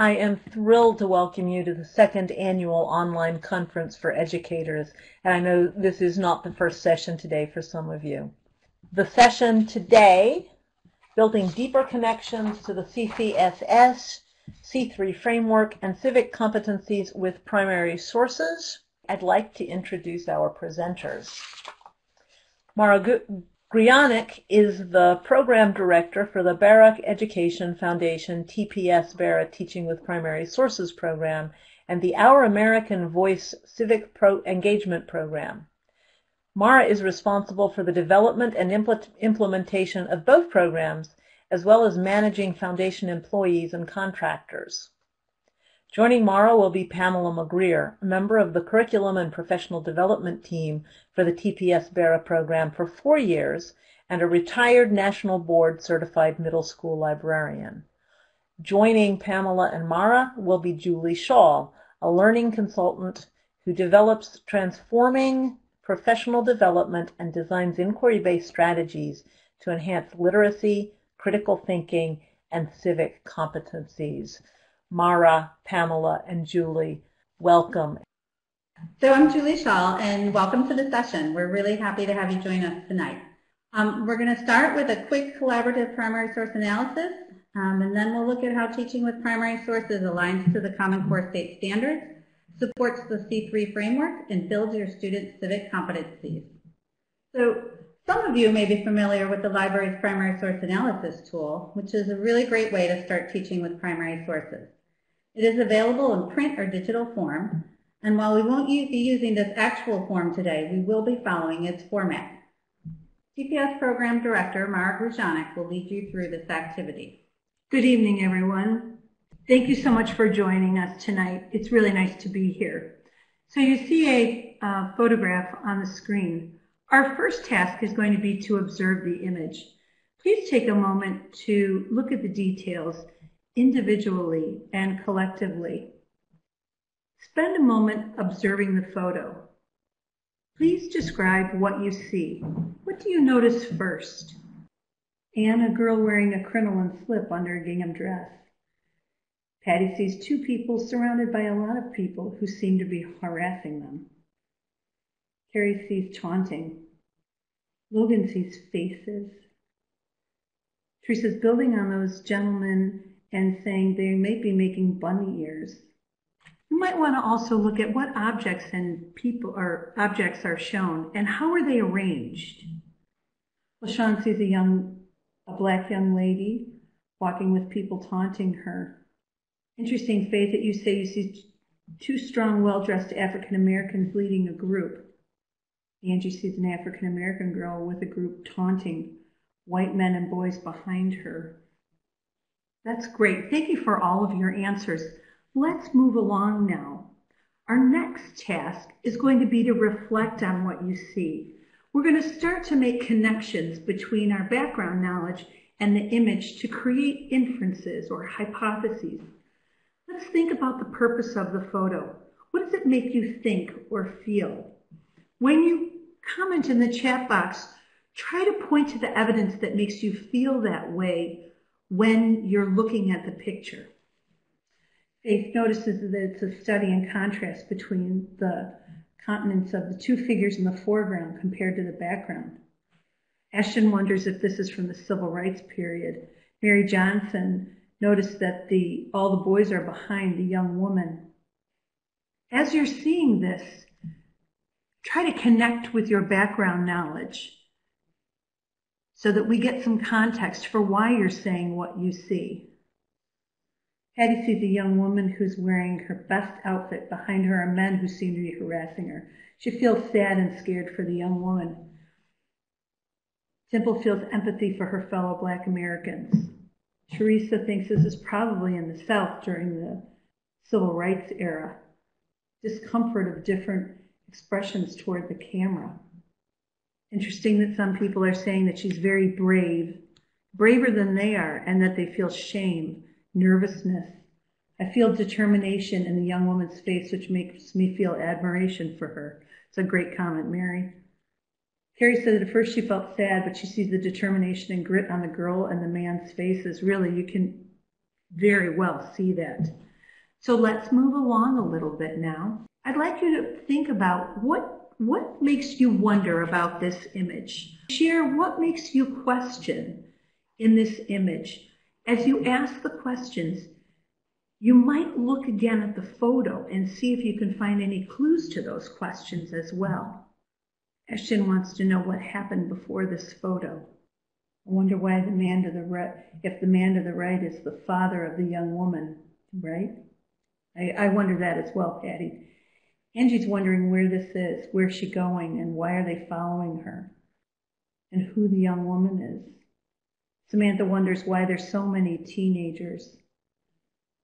I am thrilled to welcome you to the second annual online conference for educators, and I know this is not the first session today for some of you. The session today, Building Deeper Connections to the CCSS, C3 Framework, and Civic Competencies with Primary Sources. I'd like to introduce our presenters. Mara Grianek is the Program Director for the Barak Education Foundation TPS Barak Teaching with Primary Sources program and the Our American Voice Civic Engagement program. Mara is responsible for the development and implementation of both programs, as well as managing foundation employees and contractors. Joining Mara will be Pamela McGreer, a member of the Curriculum and Professional Development Team for the TPS Barak program for 4 years and a retired National Board Certified Middle School Librarian. Joining Pamela and Mara will be Julie Shaw, a learning consultant who develops transforming professional development and designs inquiry-based strategies to enhance literacy, critical thinking, and civic competencies. Mara, Pamela, and Julie, welcome. So I'm Julie Shaw, and welcome to the session. We're really happy to have you join us tonight. We're going to start with a quick collaborative primary source analysis, and then we'll look at how teaching with primary sources aligns to the Common Core State Standards, supports the C3 framework, and builds your students' civic competencies. So some of you may be familiar with the library's primary source analysis tool, which is a really great way to start teaching with primary sources. It is available in print or digital form, and while we won't be using this actual form today, we will be following its format. CPS Program Director Mara Grianek will lead you through this activity. Good evening, everyone. Thank you so much for joining us tonight. It's really nice to be here. So you see a photograph on the screen. Our first task is going to be to observe the image. Please take a moment to look at the details individually and collectively. Spend a moment observing the photo. Please describe what you see. What do you notice first? Anne, a girl wearing a crinoline slip under a gingham dress. Patty sees 2 people surrounded by a lot of people who seem to be harassing them. Carrie sees taunting. Logan sees faces. Teresa's building on those gentlemen and saying they may be making bunny ears. You might want to also look at what objects and people or objects are shown and how are they arranged. LaShawn sees a black young lady walking with people taunting her. Interesting, Faith, that you say you see 2 strong, well-dressed African Americans leading a group. Angie sees an African American girl with a group taunting white men and boys behind her. That's great. Thank you for all of your answers. Let's move along now. Our next task is going to be to reflect on what you see. We're going to start to make connections between our background knowledge and the image to create inferences or hypotheses. Let's think about the purpose of the photo. What does it make you think or feel? When you comment in the chat box, try to point to the evidence that makes you feel that way when you're looking at the picture. Faith notices that it's a study in contrast between the continents of the 2 figures in the foreground compared to the background. Ashton wonders if this is from the civil rights period. Mary Johnson noticed that all the boys are behind the young woman. As you're seeing this, try to connect with your background knowledge so that we get some context for why you're saying what you see. Hattie sees a young woman who's wearing her best outfit. Behind her are men who seem to be harassing her. She feels sad and scared for the young woman. Dimple feels empathy for her fellow Black Americans. Teresa thinks this is probably in the South during the civil rights era. Discomfort of different expressions toward the camera. Interesting that some people are saying that she's very brave, braver than they are, and that they feel shame, nervousness. I feel determination in the young woman's face, which makes me feel admiration for her. It's a great comment, Mary. Carrie said that at first she felt sad, but she sees the determination and grit on the girl and the man's faces. Really, you can very well see that. So let's move along a little bit now. I'd like you to think about what makes you wonder about this image. Share what makes you question in this image. As you ask the questions, you might look again at the photo and see if you can find any clues to those questions as well. Ashton wants to know what happened before this photo. I wonder why the man to the right, if the man to the right is the father of the young woman, right? I wonder that as well, Patty. Angie's wondering where this is, where's she going, and why are they following her, and who the young woman is. Samantha wonders why there's so many teenagers.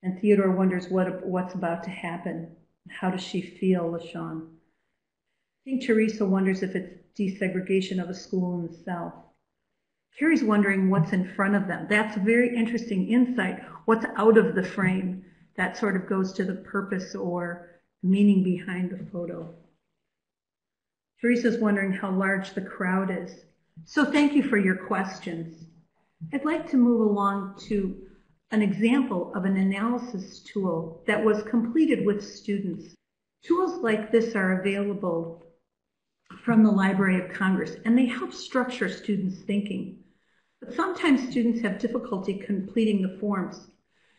And Theodore wonders what's about to happen. How does she feel, LaShawn? I think Teresa wonders if it's desegregation of a school in the South. Carrie's wondering what's in front of them. That's a very interesting insight. What's out of the frame? That sort of goes to the purpose or meaning behind the photo. Teresa's wondering how large the crowd is. So thank you for your questions. I'd like to move along to an example of an analysis tool that was completed with students. Tools like this are available from the Library of Congress, and they help structure students' thinking. But sometimes students have difficulty completing the forms.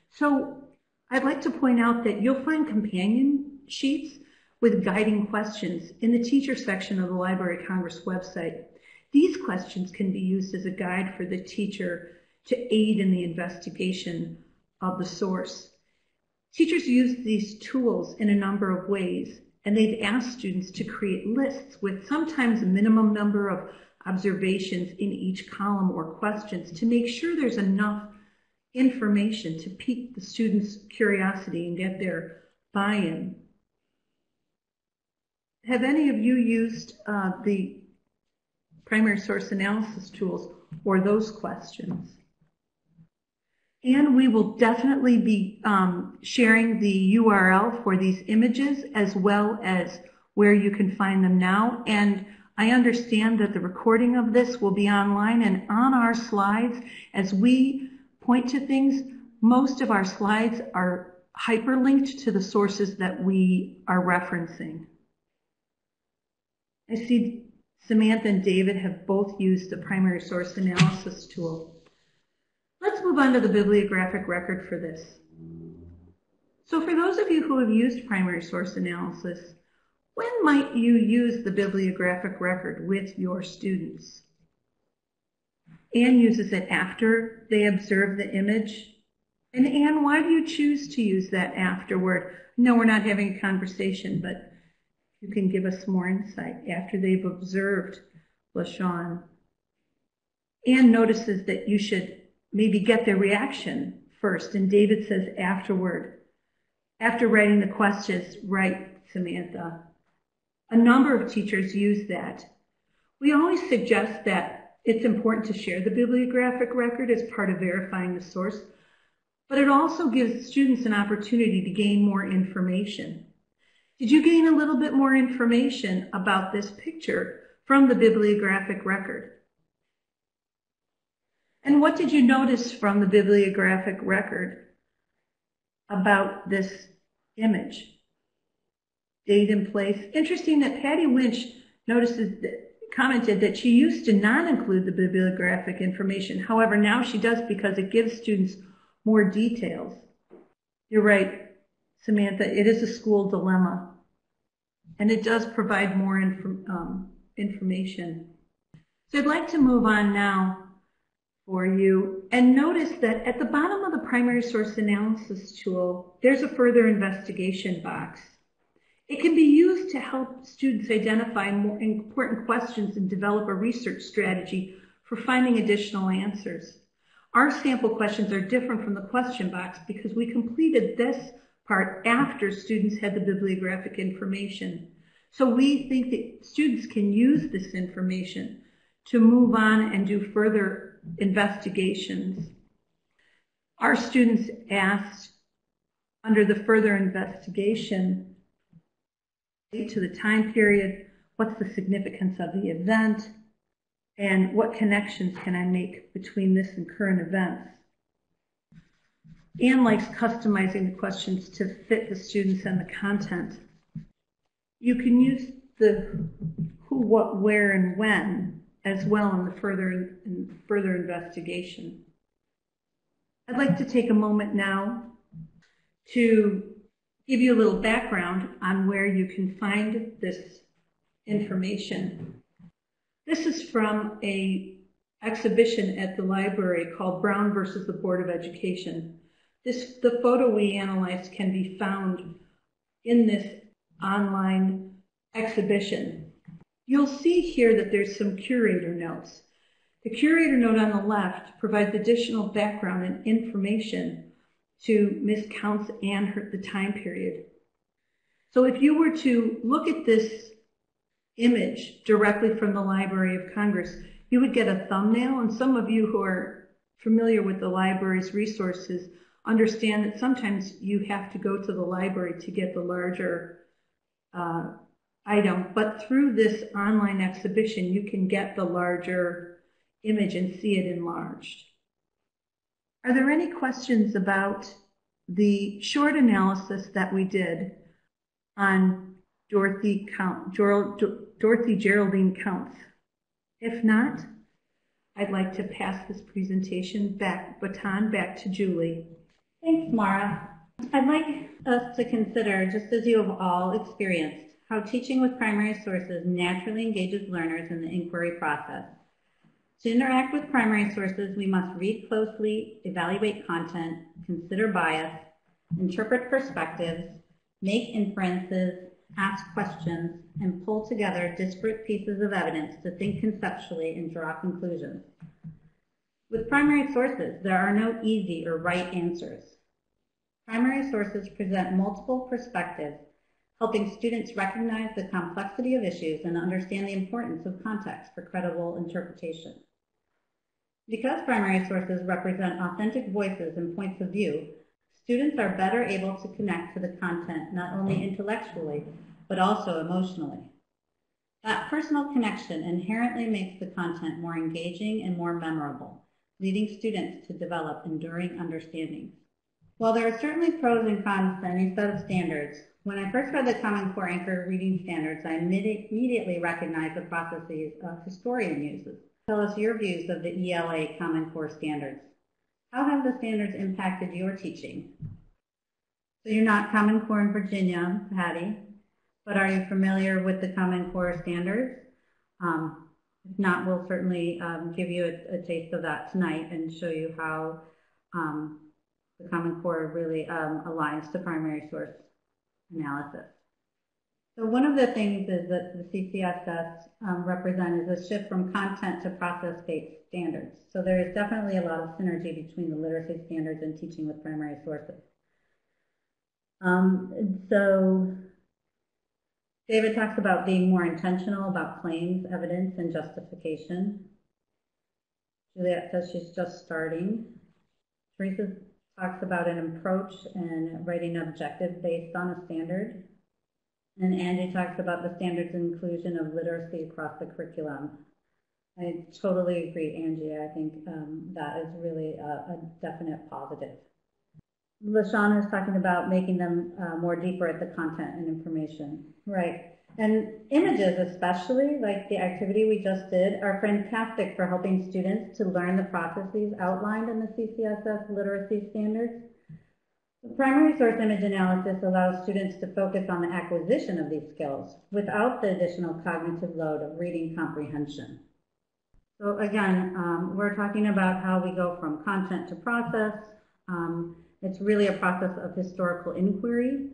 So I'd like to point out that you'll find companion sheets with guiding questions in the teacher section of the Library of Congress website. These questions can be used as a guide for the teacher to aid in the investigation of the source. Teachers use these tools in a number of ways, and they've asked students to create lists with sometimes a minimum number of observations in each column or questions to make sure there's enough information to pique the students' curiosity and get their buy-in. Have any of you used the primary source analysis tools or those questions? And we will definitely be sharing the URL for these images as well as where you can find them now. And I understand that the recording of this will be online and on our slides. As we point to things, most of our slides are hyperlinked to the sources that we are referencing. I see Samantha and David have both used the primary source analysis tool. Let's move on to the bibliographic record for this. So for those of you who have used primary source analysis, when might you use the bibliographic record with your students? Anne uses it after they observe the image. And Anne, why do you choose to use that afterward? No, we're not having a conversation, but you can give us more insight after they've observed LaShawn. Anne notices that you should maybe get their reaction first, and David says afterward. After writing the questions, write Samantha. A number of teachers use that. We always suggest that it's important to share the bibliographic record as part of verifying the source, but it also gives students an opportunity to gain more information. Did you gain a little bit more information about this picture from the bibliographic record? And what did you notice from the bibliographic record about this image? Date and place. Interesting that Patty Winch commented that she used to not include the bibliographic information. However, now she does because it gives students more details. You're right, Samantha, it is a school dilemma, and it does provide more information. So I'd like to move on now for you, and notice that at the bottom of the primary source analysis tool, there's a further investigation box. It can be used to help students identify more important questions and develop a research strategy for finding additional answers. Our sample questions are different from the question box because we completed this part after students had the bibliographic information. So we think that students can use this information to move on and do further investigations. Our students asked under the further investigation to the time period, what's the significance of the event, and what connections can I make between this and current events. Anne likes customizing the questions to fit the students and the content. You can use the who, what, where, and when as well in the further investigation. I'd like to take a moment now to give you a little background on where you can find this information. This is from an exhibition at the library called Brown versus the Board of Education. The photo we analyzed can be found in this online exhibition. You'll see here that there's some curator notes. The curator note on the left provides additional background and information to Ms. Counts and the time period. So if you were to look at this image directly from the Library of Congress, you would get a thumbnail, and some of you who are familiar with the library's resources understand that sometimes you have to go to the library to get the larger item, but through this online exhibition you can get the larger image and see it enlarged. Are there any questions about the short analysis that we did on Dorothy Geraldine Counts? If not, I'd like to pass this presentation baton back to Julie. Thanks, Mara. I'd like us to consider, just as you have all experienced, how teaching with primary sources naturally engages learners in the inquiry process. To interact with primary sources, we must read closely, evaluate content, consider bias, interpret perspectives, make inferences, ask questions, and pull together disparate pieces of evidence to think conceptually and draw conclusions. With primary sources, there are no easy or right answers. Primary sources present multiple perspectives, helping students recognize the complexity of issues and understand the importance of context for credible interpretation. Because primary sources represent authentic voices and points of view, students are better able to connect to the content not only intellectually, but also emotionally. That personal connection inherently makes the content more engaging and more memorable, leading students to develop enduring understandings. While there are certainly pros and cons to any set of standards, when I first read the Common Core Anchor Reading Standards, I immediately recognized the processes a historian uses. Tell us your views of the ELA Common Core Standards. How have the standards impacted your teaching? So you're not Common Core in Virginia, Patty, but are you familiar with the Common Core Standards? If not, we'll certainly give you a taste of that tonight and show you how the Common Core really aligns to primary source analysis. So one of the things is that the CCSS represents a shift from content to process-based standards. So there is definitely a lot of synergy between the literacy standards and teaching with primary sources. So David talks about being more intentional about claims, evidence, and justification. Juliet says she's just starting. Teresa talks about an approach and writing objectives based on a standard. And Angie talks about the standards inclusion of literacy across the curriculum. I totally agree, Angie. I think that is really a definite positive. LaShawn is talking about making them more deeper at the content and information. Right. And images especially, like the activity we just did, are fantastic for helping students to learn the processes outlined in the CCSS literacy standards. The primary source image analysis allows students to focus on the acquisition of these skills without the additional cognitive load of reading comprehension. So again, we're talking about how we go from content to process. It's really a process of historical inquiry.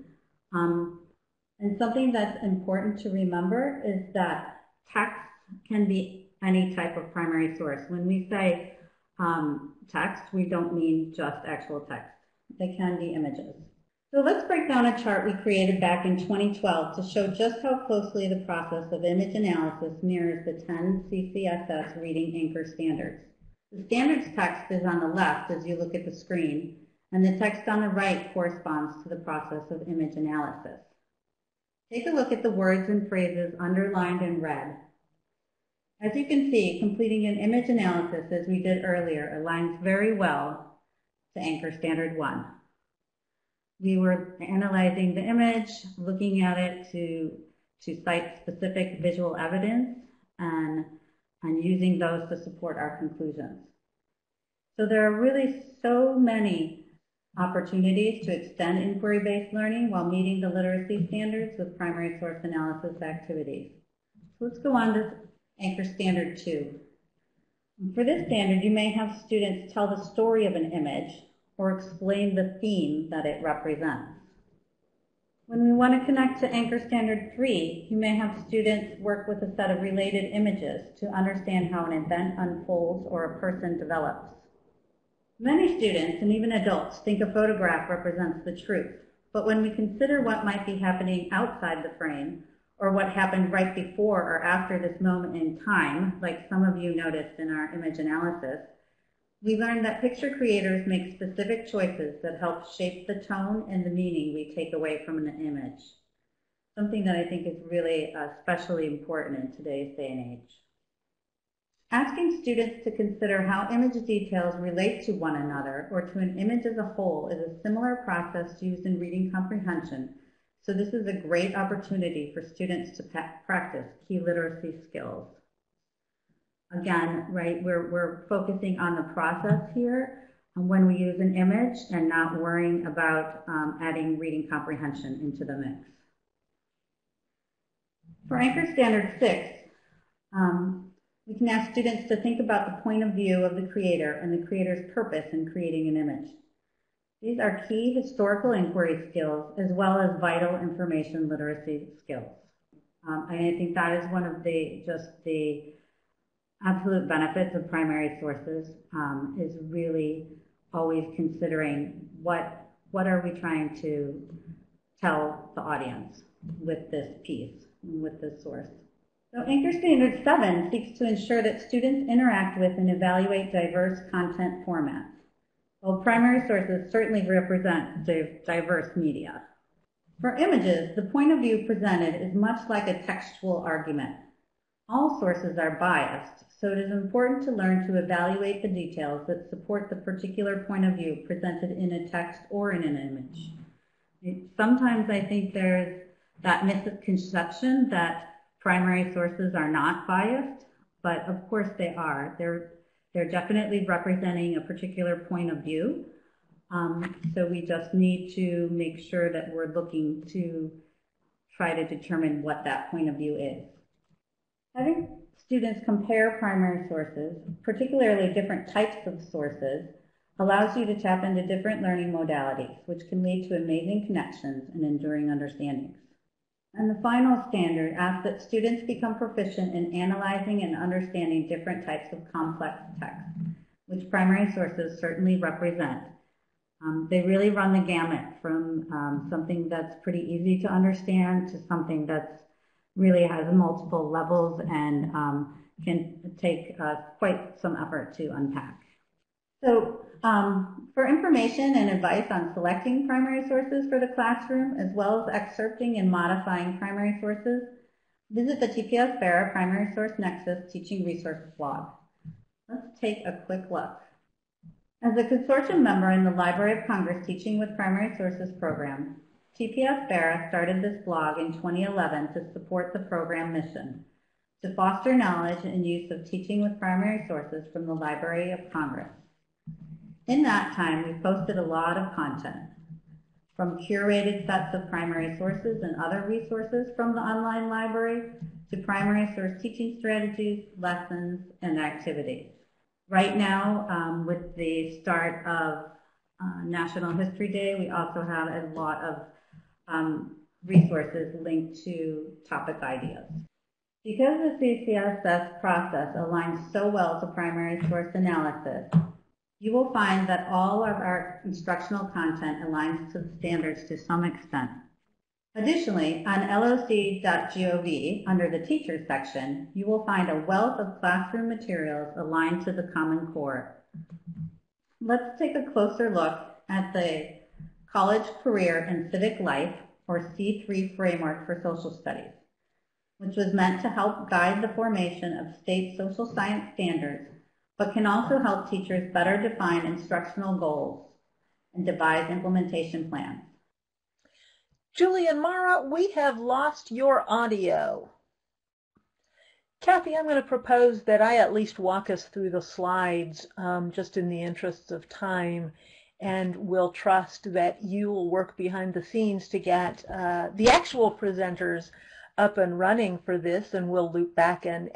And something that's important to remember is that text can be any type of primary source. When we say text, we don't mean just actual text. They can be images. So let's break down a chart we created back in 2012 to show just how closely the process of image analysis mirrors the 10 CCSS reading anchor standards. The standards text is on the left as you look at the screen, and the text on the right corresponds to the process of image analysis. Take a look at the words and phrases underlined in red. As you can see, completing an image analysis, as we did earlier, aligns very well to Anchor Standard 1. We were analyzing the image, looking at it to cite specific visual evidence and using those to support our conclusions. So there are really so many opportunities to extend inquiry-based learning while meeting the literacy standards with primary source analysis activities. So let's go on to Anchor Standard 2. For this standard, you may have students tell the story of an image or explain the theme that it represents. When we want to connect to Anchor Standard 3, you may have students work with a set of related images to understand how an event unfolds or a person develops. Many students, and even adults, think a photograph represents the truth, but when we consider what might be happening outside the frame, or what happened right before or after this moment in time, like some of you noticed in our image analysis, we learned that picture creators make specific choices that help shape the tone and the meaning we take away from an image. Something that I think is really especially important in today's day and age. Asking students to consider how image details relate to one another or to an image as a whole is a similar process used in reading comprehension, so this is a great opportunity for students to practice key literacy skills. Again, right, we're focusing on the process here when we use an image and not worrying about adding reading comprehension into the mix. For Anchor Standard 6, we can ask students to think about the point of view of the creator and the creator's purpose in creating an image. These are key historical inquiry skills as well as vital information literacy skills. And I think that is one of the absolute benefits of primary sources, is really always considering what are we trying to tell the audience with this piece, with this source. So Anchor Standard 7 seeks to ensure that students interact with and evaluate diverse content formats. While primary sources certainly represent diverse media. For images, the point of view presented is much like a textual argument. All sources are biased, so it is important to learn to evaluate the details that support the particular point of view presented in a text or in an image. Sometimes I think there's that misconception that primary sources are not biased, but of course they are. They're definitely representing a particular point of view. So we just need to make sure that we're looking to try to determine what that point of view is. Having students compare primary sources, particularly different types of sources, allows you to tap into different learning modalities, which can lead to amazing connections and enduring understandings. And the final standard asks that students become proficient in analyzing and understanding different types of complex text, which primary sources certainly represent. They really run the gamut from something that's pretty easy to understand to something that's really has multiple levels and can take quite some effort to unpack. So for information and advice on selecting primary sources for the classroom, as well as excerpting and modifying primary sources, visit the TPS-BERA Primary Source Nexus Teaching Resources blog. Let's take a quick look. As a consortium member in the Library of Congress Teaching with Primary Sources program, TPS-BERA started this blog in 2011 to support the program mission, to foster knowledge and use of teaching with primary sources from the Library of Congress. In that time, we posted a lot of content, from curated sets of primary sources and other resources from the online library to primary source teaching strategies, lessons, and activities. Right now, with the start of National History Day, we also have a lot of resources linked to topic ideas. Because the CCSS process aligns so well to primary source analysis, you will find that all of our instructional content aligns to the standards to some extent. Additionally, on loc.gov, under the Teachers section, you will find a wealth of classroom materials aligned to the Common Core. Let's take a closer look at the College, Career, and Civic Life, or C3 framework for social studies, which was meant to help guide the formation of state social science standards, but can also help teachers better define instructional goals and devise implementation plans. Julie and Mara, we have lost your audio. Kathy, I'm going to propose that I at least walk us through the slides just in the interests of time, and we'll trust that you will work behind the scenes to get the actual presenters up and running for this, and we'll loop back and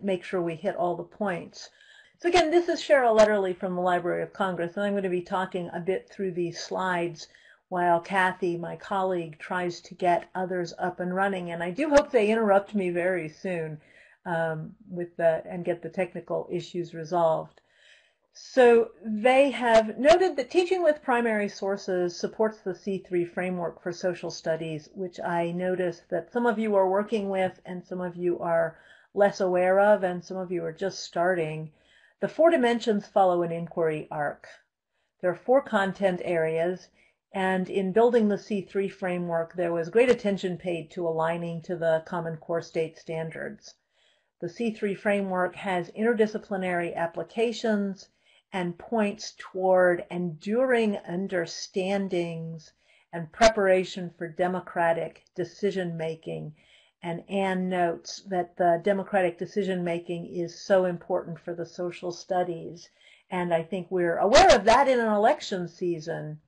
make sure we hit all the points. So again, this is Cheryl Letterly from the Library of Congress, and I'm going to be talking a bit through these slides while Kathy, my colleague, tries to get others up and running. And I do hope they interrupt me very soon and get the technical issues resolved. So they have noted that teaching with primary sources supports the C3 framework for social studies, which I notice that some of you are working with and some of you are less aware of and some of you are just starting. The 4 dimensions follow an inquiry arc. There are 4 content areas, and in building the C3 framework, there was great attention paid to aligning to the Common Core State standards. The C3 framework has interdisciplinary applications and points toward enduring understandings and preparation for democratic decision-making. And Anne notes that the democratic decision-making is so important for the social studies. And I think we're aware of that in an election season.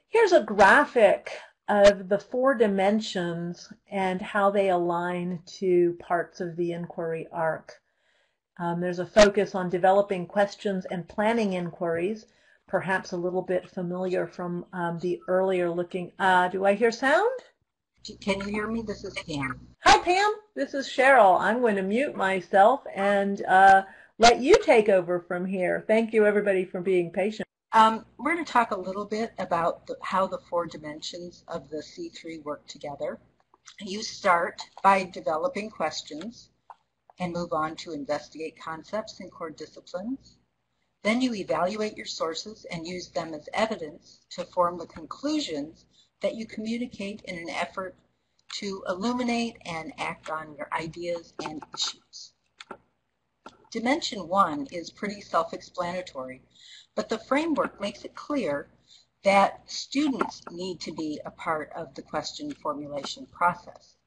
Here's a graphic of the 4 dimensions and how they align to parts of the inquiry arc. There's a focus on developing questions and planning inquiries, perhaps a little bit familiar from the earlier looking. Do I hear sound? Can you hear me? This is Pam. Hi, Pam. This is Cheryl. I'm going to mute myself and let you take over from here. Thank you, everybody, for being patient. We're going to talk a little bit about how the 4 dimensions of the C3 work together. You start by developing questions and move on to investigate concepts and core disciplines. Then you evaluate your sources and use them as evidence to form the conclusions that you communicate in an effort to illuminate and act on your ideas and issues. Dimension 1 is pretty self-explanatory, but the framework makes it clear that students need to be a part of the question formulation process.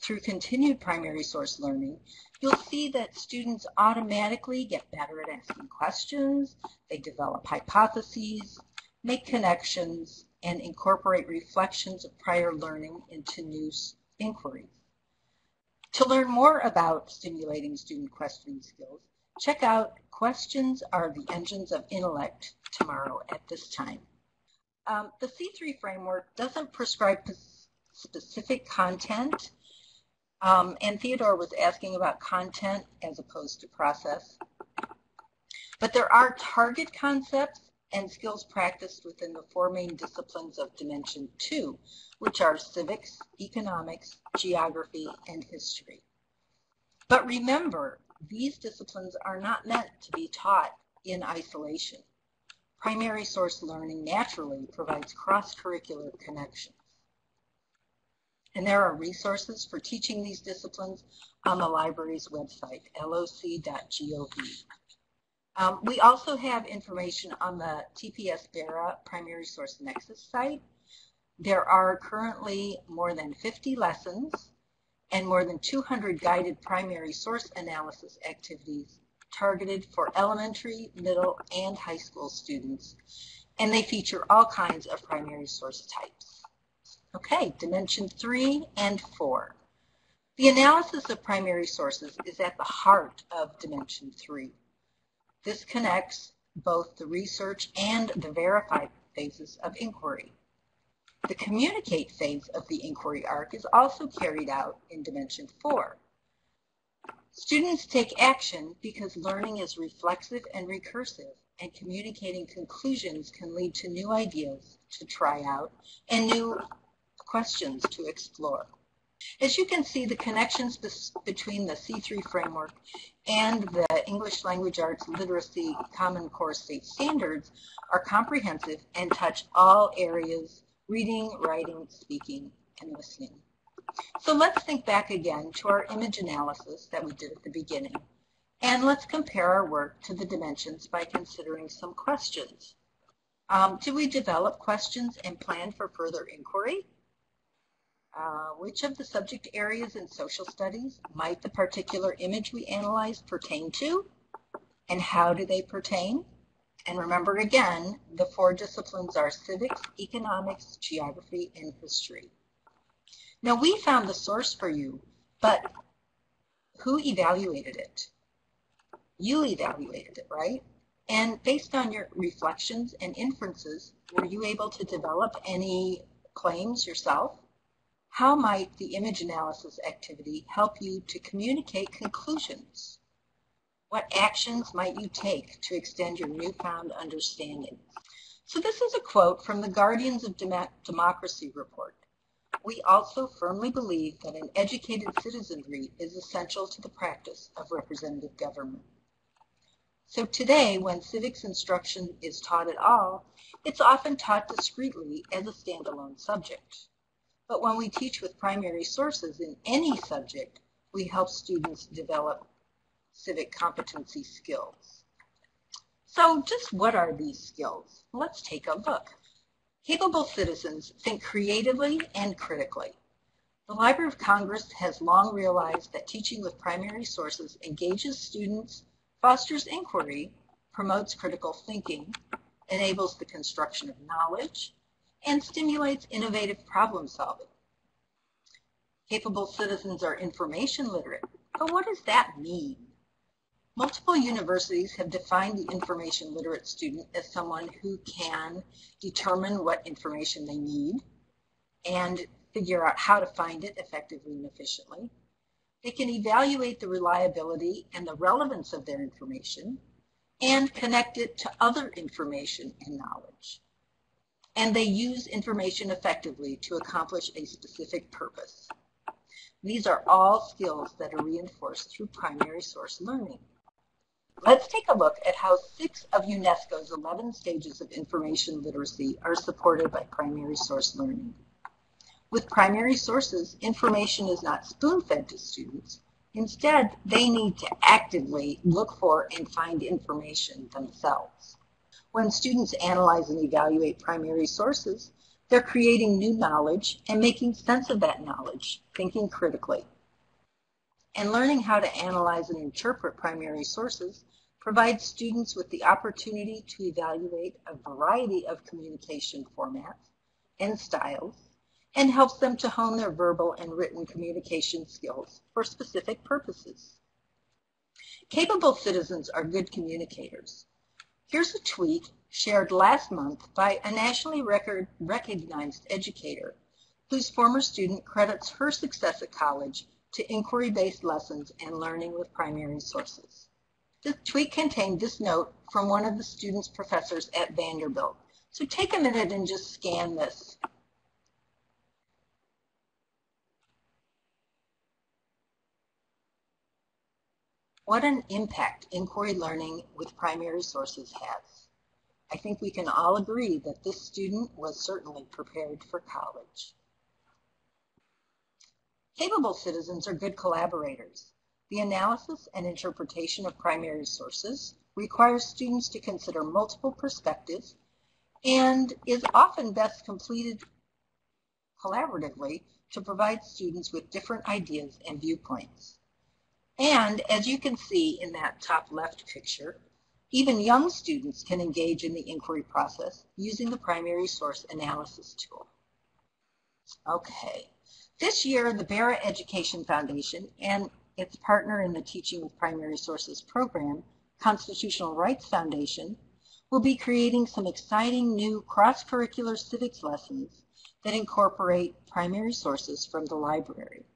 Through continued primary source learning, you'll see that students automatically get better at asking questions, they develop hypotheses, make connections, and incorporate reflections of prior learning into new inquiries. To learn more about stimulating student questioning skills, check out Questions Are the Engines of Intellect tomorrow at this time. The C3 framework doesn't prescribe specific content, and Theodore was asking about content as opposed to process. But there are target concepts and skills practiced within the 4 main disciplines of Dimension 2, which are civics, economics, geography, and history. But remember, these disciplines are not meant to be taught in isolation. Primary source learning naturally provides cross-curricular connections. And there are resources for teaching these disciplines on the library's website, loc.gov. We also have information on the TPS-BERA Primary Source Nexus site. There are currently more than 50 lessons and more than 200 guided primary source analysis activities targeted for elementary, middle, and high school students, and they feature all kinds of primary source types. Okay, Dimension 3 and 4. The analysis of primary sources is at the heart of Dimension 3. This connects both the research and the verify phases of inquiry. The communicate phase of the inquiry arc is also carried out in Dimension 4. Students take action because learning is reflexive and recursive, and communicating conclusions can lead to new ideas to try out and new questions to explore. As you can see, the connections between the C3 framework and the English Language Arts Literacy Common Core State Standards are comprehensive and touch all areas: reading, writing, speaking, and listening. So let's think back again to our image analysis that we did at the beginning, and let's compare our work to the dimensions by considering some questions. Do we develop questions and plan for further inquiry? Which of the subject areas in social studies might the particular image we analyze pertain to? And how do they pertain? And remember again, the 4 disciplines are civics, economics, geography, and history. Now we found the source for you, but who evaluated it? You evaluated it, right? And based on your reflections and inferences, were you able to develop any claims yourself? How might the image analysis activity help you to communicate conclusions? What actions might you take to extend your newfound understanding? So this is a quote from the Guardians of Democracy report. We also firmly believe that an educated citizenry is essential to the practice of representative government. So today, when civics instruction is taught at all, it's often taught discreetly as a standalone subject. But when we teach with primary sources in any subject, we help students develop civic competency skills. So just what are these skills? Let's take a look. Capable citizens think creatively and critically. The Library of Congress has long realized that teaching with primary sources engages students, fosters inquiry, promotes critical thinking, enables the construction of knowledge, and stimulates innovative problem solving. Capable citizens are information literate, but what does that mean? Multiple universities have defined the information literate student as someone who can determine what information they need and figure out how to find it effectively and efficiently. They can evaluate the reliability and the relevance of their information and connect it to other information and knowledge. And they use information effectively to accomplish a specific purpose. These are all skills that are reinforced through primary source learning. Let's take a look at how 6 of Unesco's 11 stages of information literacy are supported by primary source learning. With primary sources, information is not spoon-fed to students. Instead, they need to actively look for and find information themselves. When students analyze and evaluate primary sources, they're creating new knowledge and making sense of that knowledge, thinking critically. And learning how to analyze and interpret primary sources provides students with the opportunity to evaluate a variety of communication formats and styles, and helps them to hone their verbal and written communication skills for specific purposes. Capable citizens are good communicators. Here's a tweet shared last month by a nationally recognized educator whose former student credits her success at college to inquiry-based lessons and learning with primary sources. The tweet contained this note from one of the student's professors at Vanderbilt. So take a minute and just scan this. What an impact inquiry learning with primary sources has. I think we can all agree that this student was certainly prepared for college. Capable citizens are good collaborators. The analysis and interpretation of primary sources requires students to consider multiple perspectives and is often best completed collaboratively to provide students with different ideas and viewpoints. And as you can see in that top left picture, even young students can engage in the inquiry process using the primary source analysis tool. Okay, this year the Barra Education Foundation and its partner in the Teaching with Primary Sources program, Constitutional Rights Foundation, will be creating some exciting new cross-curricular civics lessons that incorporate primary sources from the library.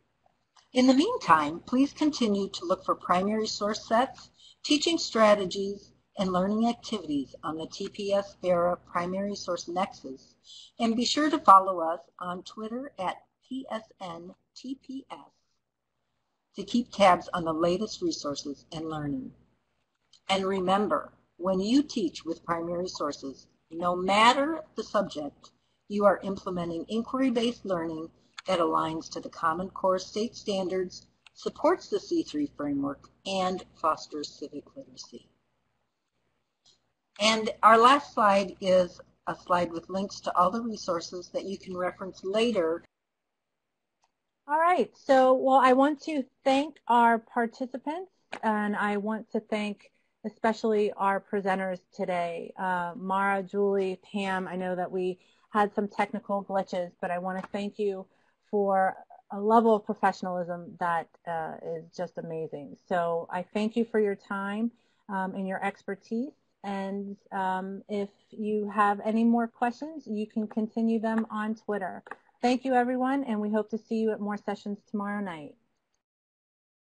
In the meantime, please continue to look for primary source sets, teaching strategies, and learning activities on the TPS Barra Primary Source Nexus, and be sure to follow us on Twitter at PSNTPS to keep tabs on the latest resources and learning. And remember, when you teach with primary sources, no matter the subject, you are implementing inquiry-based learning that aligns to the Common Core state standards, supports the C3 framework, and fosters civic literacy. And our last slide is a slide with links to all the resources that you can reference later. All right, so well, I want to thank our participants, and I want to thank especially our presenters today. Mara, Julie, Pam, I know that we had some technical glitches, but I want to thank you for a level of professionalism that is just amazing. So I thank you for your time and your expertise. And if you have any more questions, you can continue them on Twitter. Thank you, everyone, and we hope to see you at more sessions tomorrow night.